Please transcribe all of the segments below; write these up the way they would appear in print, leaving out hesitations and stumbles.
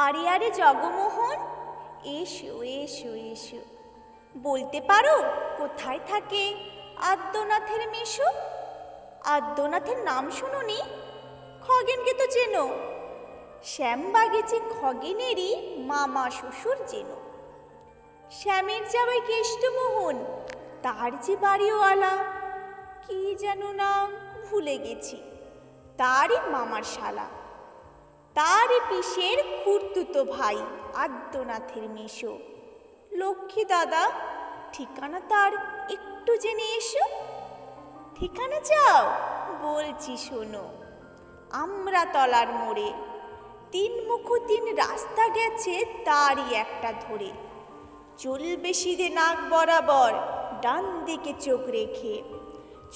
আরে আরে জগমোহন, এসো এসো এসো। বলতে পারো কোথায় থাকে আদ্যনাথের মেশো? আদ্যনাথের নাম শুনুনি? খগেনকে তো চেনো, শ্যামবাগিচি খগেনেরই মামা শ্বশুর যেন। শ্যামের জামাই কেষ্টমোহন, তার যে বাড়িওয়ালা, কি যেন নাম ভুলে গেছি, তারই মামার শালা, তার পিসের খুড়তুতো ভাই আদ্যনাথের মেশো লক্ষ্মী দাদা। ঠিকানা তার একটু জেনে এসো। ঠিকানা চাও? বলছি শোনো। আমরাতলার মোড়ে 3 মুখো 3 রাস্তা গেছে তারই একটা ধরে। চলবে সিধে নাক বরাবর, ডান দিকে চোখ রেখে।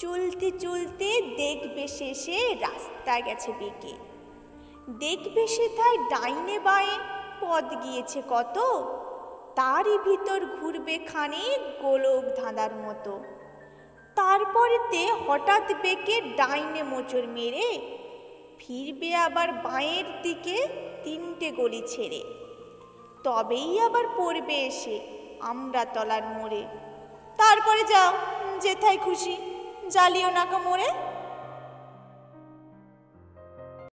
চলতে চলতে দেখবে শেষে রাস্তা গেছে বেঁকে। দেখবে সেথায় ডাইনে বাঁয়ে পথ গিয়েছে কত, তারই ভিতর ঘুরবে খানিক গোলক ধাঁধার মতো। তারপরেতে হঠাৎ বেঁকে ডাইনে মোচড় মেরে ফিরবে আবার বাঁয়ের দিকে 3টে গলি ছেড়ে। তবেই আবার পড়বে এসে আমরাতলার মোড়ে। তারপরে যাও যেথায় খুশি, জ্বালিও না মোড়ে।